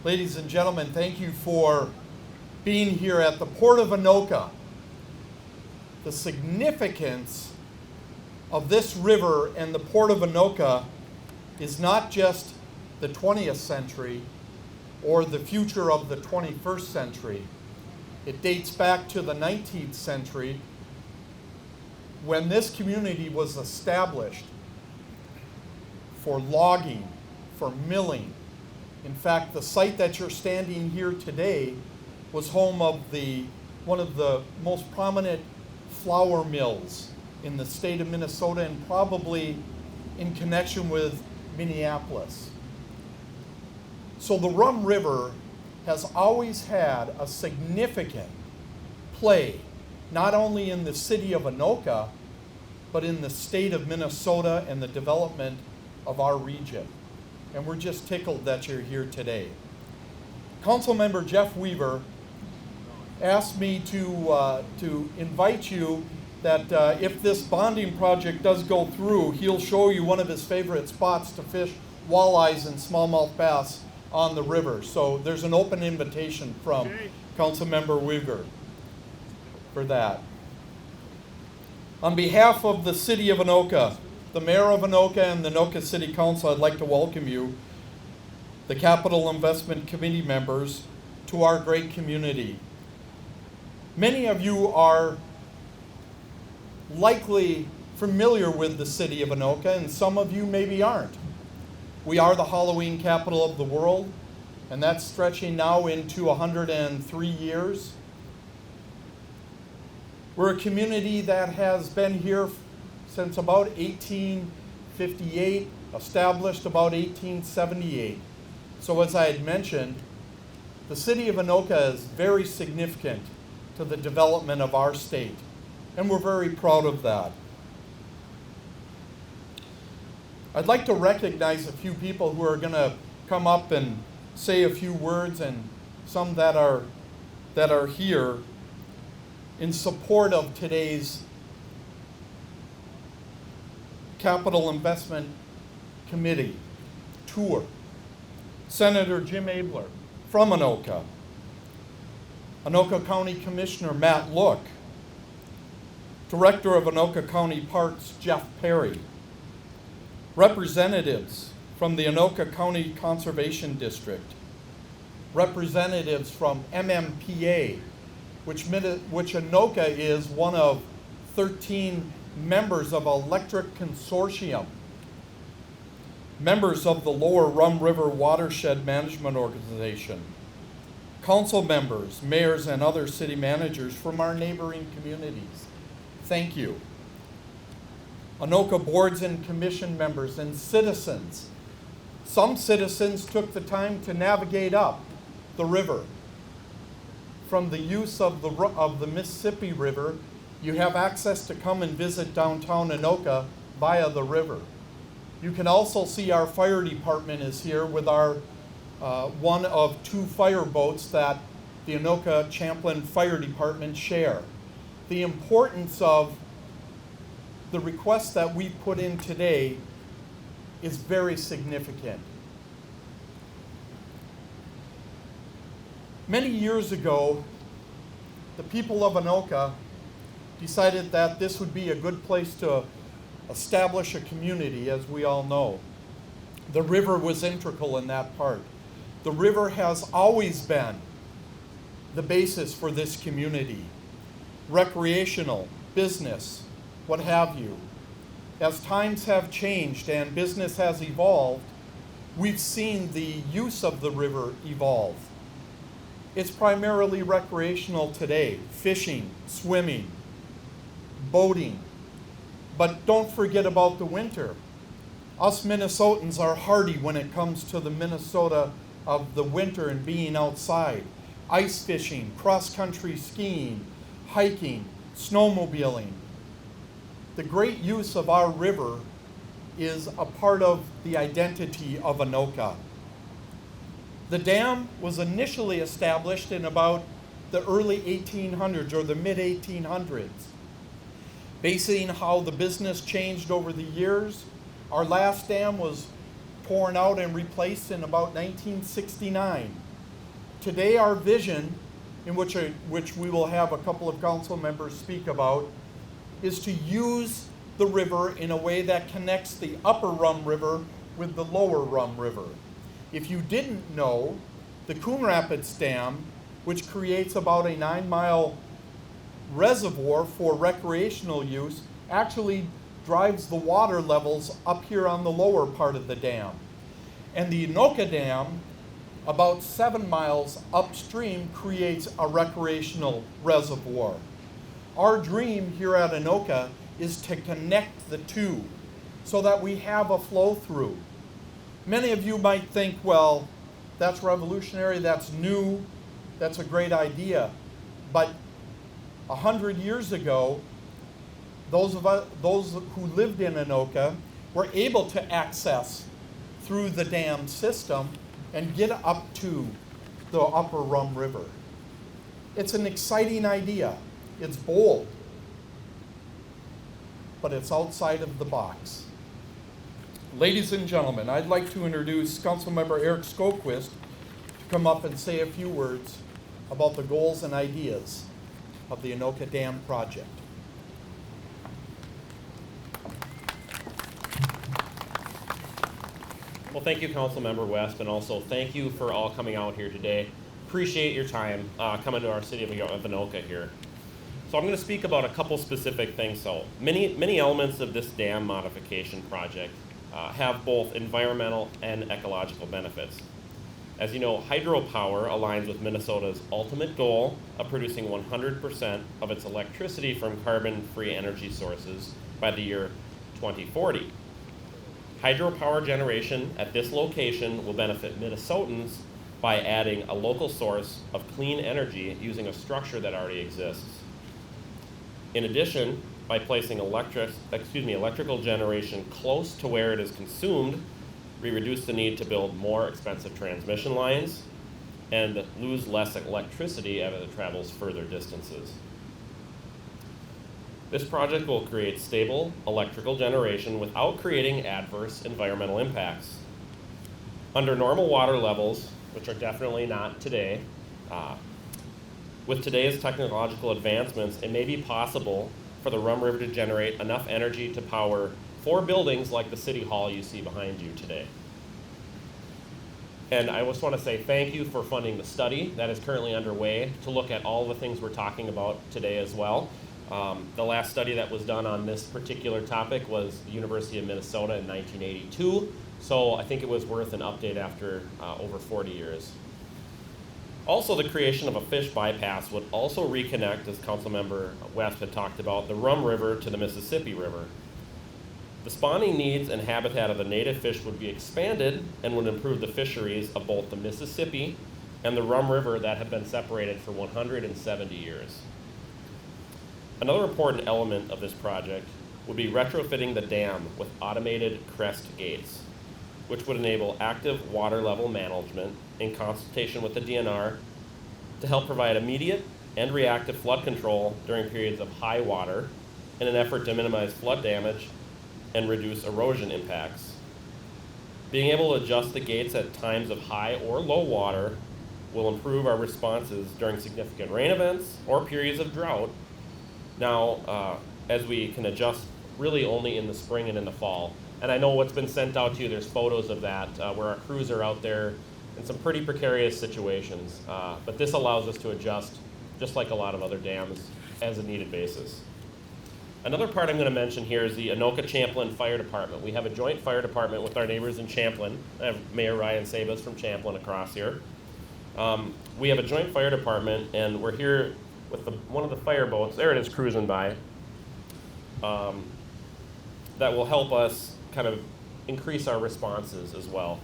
Ladies and gentlemen, thank you for being here at the Port of Anoka. The significance of this river and the Port of Anoka is not just the 20th century or the future of the 21st century. It dates back to the 19th century when this community was established for logging, for milling. In fact, the site that you're standing here today was home of one of the most prominent flour mills in the state of Minnesota and probably in connection with Minneapolis. So the Rum River has always had a significant play, not only in the city of Anoka, but in the state of Minnesota and the development of our region. And we're just tickled that you're here today. Councilmember Jeff Weaver asked me to invite you that if this bonding project does go through, he'll show you one of his favorite spots to fish walleyes and smallmouth bass on the river. So there's an open invitation from Councilmember Weaver for that. On behalf of the City of Anoka, the Mayor of Anoka and the Anoka City Council, I'd like to welcome you, the Capital Investment Committee members, to our great community. Many of you are likely familiar with the City of Anoka, and some of you maybe aren't. We are the Halloween capital of the world, and that's stretching now into 103 years. We're a community that has been here since about 1858, established about 1878. So as I had mentioned, the City of Anoka is very significant to the development of our state, and we're very proud of that. I'd like to recognize a few people who are going to come up and say a few words, and some that are here in support of today's Capital Investment Committee tour. Senator Jim Abler from Anoka, Anoka County Commissioner Matt Look, Director of Anoka County Parks Jeff Perry, representatives from the Anoka County Conservation District, representatives from MMPA, which Anoka is one of 13 members of Electric Consortium, members of the Lower Rum River Watershed Management Organization, council members, mayors, and other city managers from our neighboring communities. Thank you. Anoka boards and commission members and citizens. Some citizens took the time to navigate up the river. From the use of the Mississippi River, you have access to come and visit downtown Anoka via the river. You can also see our fire department is here with our one of two fire boats that the Anoka Champlain Fire Department share. The importance of the request that we put in today is very significant. Many years ago, the people of Anoka decided that this would be a good place to establish a community, as we all know. The river was integral in that part. The river has always been the basis for this community. Recreational, business, what have you. As times have changed and business has evolved, we've seen the use of the river evolve. It's primarily recreational today, fishing, swimming, boating. But don't forget about the winter. Us Minnesotans are hardy when it comes to the Minnesota of the winter and being outside. Ice fishing, cross-country skiing, hiking, snowmobiling. The great use of our river is a part of the identity of Anoka. The dam was initially established in about the early 1800s or the mid-1800s. Basing how the business changed over the years, our last dam was torn out and replaced in about 1969. today our vision, in which we will have a couple of council members speak about, is to use the river in a way that connects the upper Rum River with the lower Rum River. If you didn't know, the Coon Rapids Dam, which creates about a 9-mile reservoir for recreational use, actually drives the water levels up here on the lower part of the dam. And the Anoka Dam, about 7 miles upstream, creates a recreational reservoir. Our dream here at Anoka is to connect the two so that we have a flow through. Many of you might think, well, that's revolutionary, that's new, that's a great idea. But 100 years ago, those who lived in Anoka were able to access through the dam system and get up to the upper Rum River. It's an exciting idea. It's bold, but it's outside of the box. Ladies and gentlemen, I'd like to introduce Councilmember Eric Skoquist to come up and say a few words about the goals and ideas of the Anoka Dam project. Well, thank you, Councilmember West, and also thank you for all coming out here today. Appreciate your time coming to our City of Anoka here. So I'm going to speak about a couple specific things. So many elements of this dam modification project have both environmental and ecological benefits. As you know, hydropower aligns with Minnesota's ultimate goal of producing 100% of its electricity from carbon-free energy sources by the year 2040. Hydropower generation at this location will benefit Minnesotans by adding a local source of clean energy using a structure that already exists. In addition, by placing electrical generation close to where it is consumed, we reduce the need to build more expensive transmission lines and lose less electricity as it travels further distances. This project will create stable electrical generation without creating adverse environmental impacts. Under normal water levels, which are definitely not today, with today's technological advancements, it may be possible for the Rum River to generate enough energy to power 4 buildings like the City Hall you see behind you today. And I just want to say thank you for funding the study that is currently underway to look at all the things we're talking about today as well. The last study that was done on this particular topic was the University of Minnesota in 1982, so I think it was worth an update after over 40 years. Also, the creation of a fish bypass would also reconnect, as Councilmember West had talked about, the Rum River to the Mississippi River. The spawning needs and habitat of the native fish would be expanded and would improve the fisheries of both the Mississippi and the Rum River that have been separated for 170 years. Another important element of this project would be retrofitting the dam with automated crest gates, which would enable active water level management in consultation with the DNR to help provide immediate and reactive flood control during periods of high water in an effort to minimize flood damage and reduce erosion impacts. Being able to adjust the gates at times of high or low water will improve our responses during significant rain events or periods of drought. Now, as we can adjust really only in the spring and in the fall. And I know what's been sent out to you, there's photos of that where our crews are out there in some pretty precarious situations. But this allows us to adjust, just like a lot of other dams, as a needed basis. Another part I'm going to mention here is the Anoka-Champlin Fire Department. We have a joint fire department with our neighbors in Champlin. I have Mayor Ryan Sabas from Champlin across here. We have a joint fire department, and we're here with one of the fire boats, there it is cruising by, that will help us kind of increase our responses as well.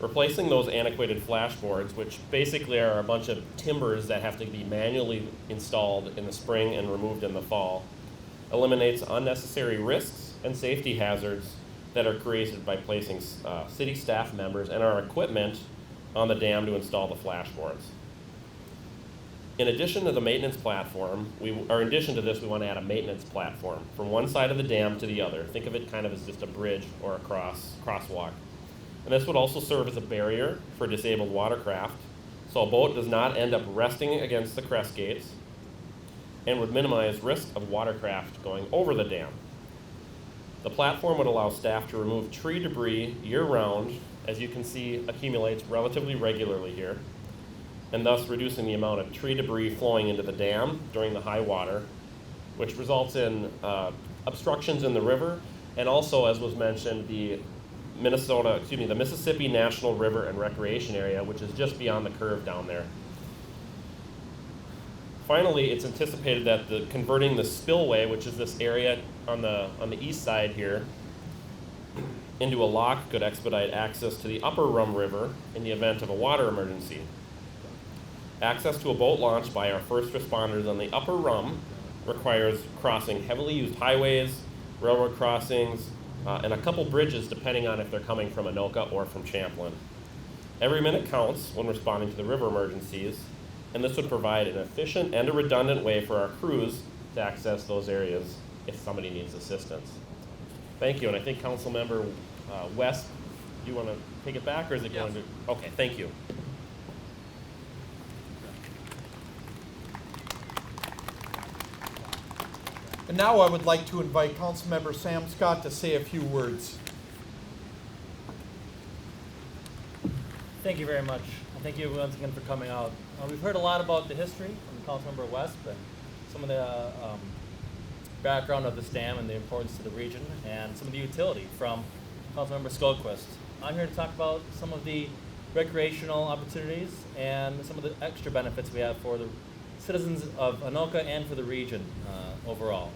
Replacing those antiquated flashboards, which basically are a bunch of timbers that have to be manually installed in the spring and removed in the fall, eliminates unnecessary risks and safety hazards that are created by placing city staff members and our equipment on the dam to install the flashboards. In addition to the maintenance platform, in addition to this, we want to add a maintenance platform from one side of the dam to the other. Think of it kind of as just a bridge or a crosswalk. And this would also serve as a barrier for disabled watercraft so a boat does not end up resting against the crest gates and would minimize risk of watercraft going over the dam. The platform would allow staff to remove tree debris year-round, as you can see accumulates relatively regularly here, and thus reducing the amount of tree debris flowing into the dam during the high water, which results in obstructions in the river, and also, as was mentioned, the Mississippi National River and Recreation Area, which is just beyond the curve down there. Finally, it's anticipated that converting the spillway, which is this area on the east side here, into a lock could expedite access to the upper Rum River in the event of a water emergency. Access to a boat launch by our first responders on the upper Rum requires crossing heavily used highways, railroad crossings, and a couple bridges depending on if they're coming from Anoka or from Champlin. Every minute counts when responding to the river emergencies, and this would provide an efficient and a redundant way for our crews to access those areas if somebody needs assistance. Thank you, and I think Councilmember West, do you want to take it back, or is it going to? Okay, thank you. And now I would like to invite Councilmember Sam Scott to say a few words. Thank you very much. And thank you once again for coming out. We've heard a lot about the history from Councilmember West, but some of the background of this dam and the importance to the region, and some of the utility from Councilmember Skolquist. I'm here to talk about some of the recreational opportunities and some of the extra benefits we have for the citizens of Anoka and for the region overall.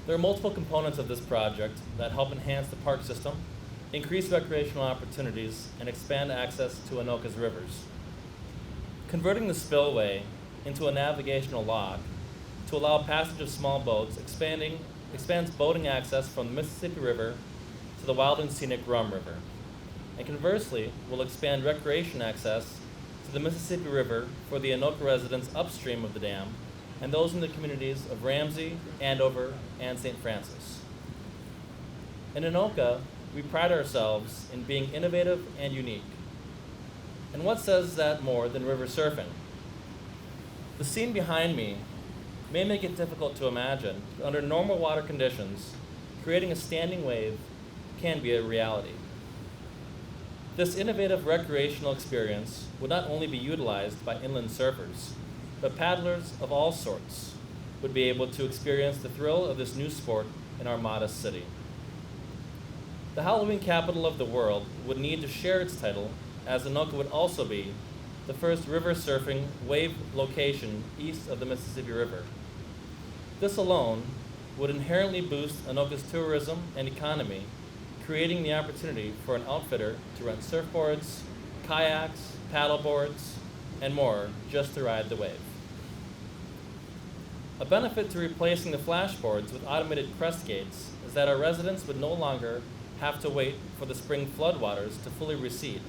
There are multiple components of this project that help enhance the park system, increase recreational opportunities, and expand access to Anoka's rivers. Converting the spillway into a navigational lock to allow passage of small boats expands boating access from the Mississippi River to the wild and scenic Rum River, and conversely will expand recreation access to the Mississippi River for the Anoka residents upstream of the dam and those in the communities of Ramsey, Andover, and St. Francis. In Anoka, we pride ourselves in being innovative and unique. And what says that more than river surfing? The scene behind me may make it difficult to imagine, but under normal water conditions, creating a standing wave can be a reality. This innovative recreational experience would not only be utilized by inland surfers, but paddlers of all sorts would be able to experience the thrill of this new sport in our modest city. The Halloween capital of the world would need to share its title, as Anoka would also be the first river surfing wave location east of the Mississippi River. This alone would inherently boost Anoka's tourism and economy, creating the opportunity for an outfitter to rent surfboards, kayaks, paddleboards, and more just to ride the wave. A benefit to replacing the flashboards with automated crest gates is that our residents would no longer have to wait for the spring floodwaters to fully recede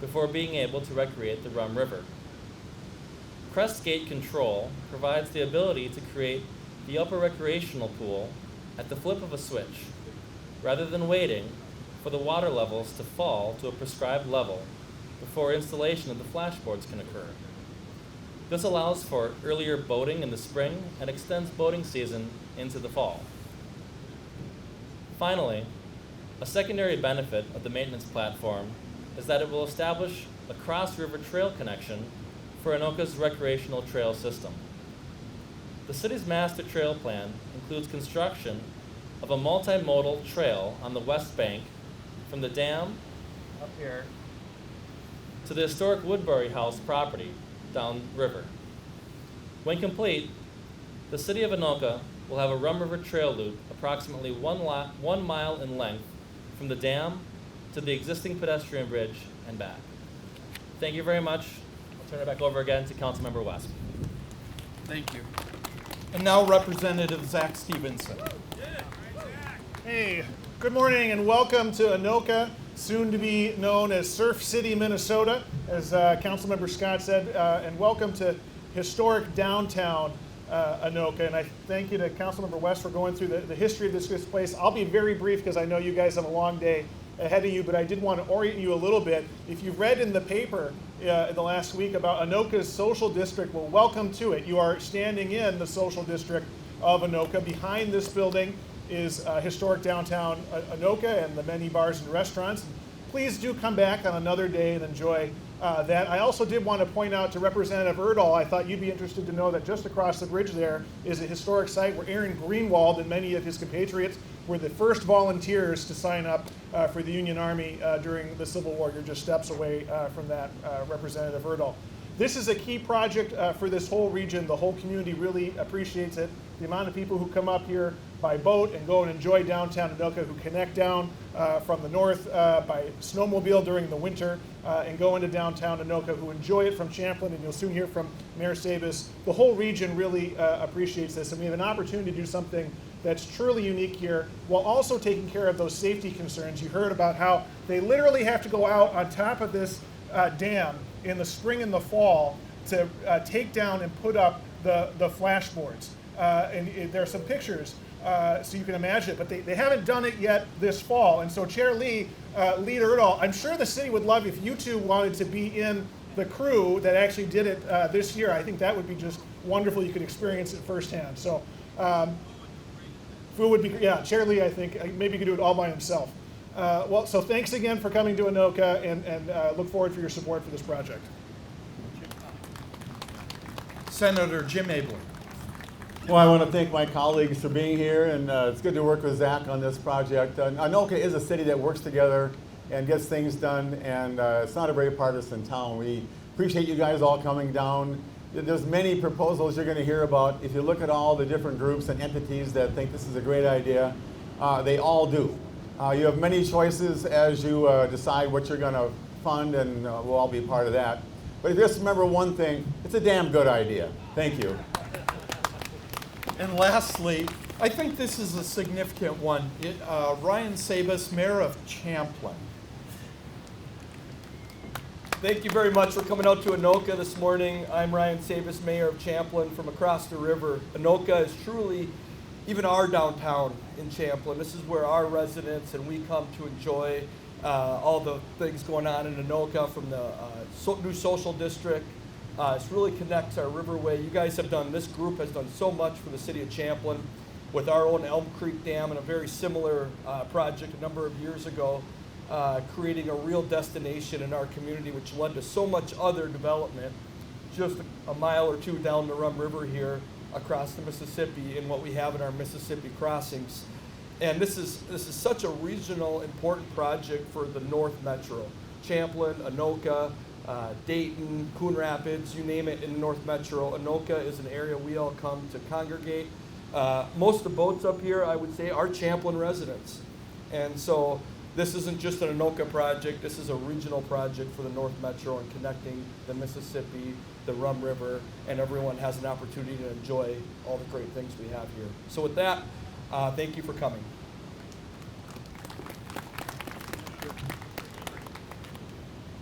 before being able to recreate the Rum River. Crest gate control provides the ability to create the upper recreational pool at the flip of a switch, rather than waiting for the water levels to fall to a prescribed level before installation of the flashboards can occur. This allows for earlier boating in the spring and extends boating season into the fall. Finally, a secondary benefit of the maintenance platform is that it will establish a cross-river trail connection for Anoka's recreational trail system. The city's master trail plan includes construction of a multimodal trail on the west bank from the dam up here to the historic Woodbury House property downriver. When complete, the City of Anoka will have a Rum River trail loop approximately 1 mile in length from the dam to the existing pedestrian bridge and back. Thank you very much. I'll turn it back over again to Councilmember West. Thank you. And now Representative Zach Stevenson. Hey, good morning and welcome to Anoka, soon to be known as Surf City, Minnesota, as Councilmember Scott said, and welcome to historic downtown Anoka. And I thank you to Councilmember West for going through the history of this place. I'll be very brief because I know you guys have a long day ahead of you, but I did want to orient you a little bit. If you've read in the paper in the last week about Anoka's social district, well, welcome to it. You are standing in the social district of Anoka. Behind this building is historic downtown Anoka and the many bars and restaurants. Please do come back on another day and enjoy that. I also did want to point out to Representative Erdahl, I thought you'd be interested to know that just across the bridge there is a historic site where Aaron Greenwald and many of his compatriots were the first volunteers to sign up for the Union Army during the Civil War. You're just steps away from that, Representative Erdahl. This is a key project for this whole region. The whole community really appreciates it. The amount of people who come up here by boat and go and enjoy downtown Anoka, who connect down from the north by snowmobile during the winter and go into downtown Anoka, who enjoy it from Champlin, and you'll soon hear from Mayor Sabas. The whole region really appreciates this, and we have an opportunity to do something that's truly unique here, while also taking care of those safety concerns. You heard about how they literally have to go out on top of this dam in the spring and the fall to take down and put up the flashboards. And there are some pictures so you can imagine it, but they haven't done it yet this fall. And so Chair Lee, Leader Erdahl, I'm sure the city would love if you two wanted to be in the crew that actually did it this year. I think that would be just wonderful. You could experience it firsthand. So Fu would be, yeah, Chair Lee, I think, maybe could do it all by himself. Well, so thanks again for coming to Anoka, and look forward for your support for this project. Senator Jim Abler. Well, I want to thank my colleagues for being here, and it's good to work with Zach on this project. Anoka is a city that works together and gets things done, and it's not a very partisan town. We appreciate you guys all coming down. There's many proposals you're going to hear about. If you look at all the different groups and entities that think this is a great idea, they all do. You have many choices as you decide what you're going to fund, and we'll all be part of that. But just remember one thing, it's a damn good idea. Thank you. And lastly, I think this is a significant one. Ryan Sabas, Mayor of Champlin. Thank you very much for coming out to Anoka this morning. I'm Ryan Sabas, Mayor of Champlin from across the river. Anoka is truly even our downtown in Champlin. This is where our residents and we come to enjoy all the things going on in Anoka, from the new social district. It really connects our riverway. You guys have done, this group has done so much for the city of Champlin with our own Elm Creek Dam and a very similar project a number of years ago, creating a real destination in our community, which led to so much other development just a mile or two down the Rum River here across the Mississippi in what we have in our Mississippi crossings. And this is such a regional important project for the North Metro. Champlin, Anoka, Dayton, Coon Rapids, you name it in the North Metro. Anoka is an area we all come to congregate. Most of the boats up here, I would say, are Champlin residents. And so this isn't just an Anoka project, this is a regional project for the North Metro and connecting the Mississippi, the Rum River, and everyone has an opportunity to enjoy all the great things we have here. So with that, thank you for coming.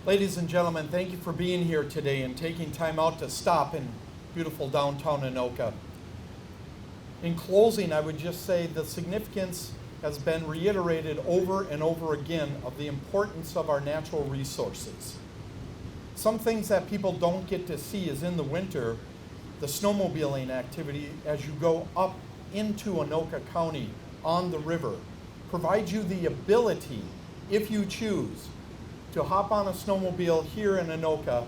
Ladies and gentlemen, thank you for being here today and taking time out to stop in beautiful downtown Anoka. In closing, I would just say the significance has been reiterated over and over again of the importance of our natural resources. Some things that people don't get to see is in the winter, the snowmobiling activity as you go up into Anoka County on the river provides you the ability, if you choose, to hop on a snowmobile here in Anoka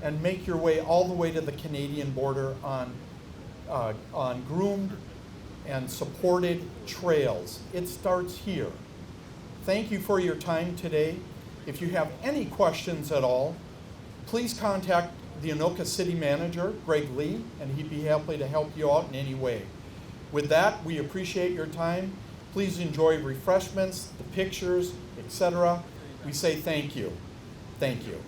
and make your way all the way to the Canadian border on groomed and supported trails. It starts here. Thank you for your time today. If you have any questions at all, please contact the Anoka City Manager, Greg Lee, and he'd be happy to help you out in any way. With that, we appreciate your time. Please enjoy refreshments, the pictures, etc. We say thank you. Thank you.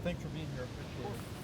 Thanks for being here. Appreciate it.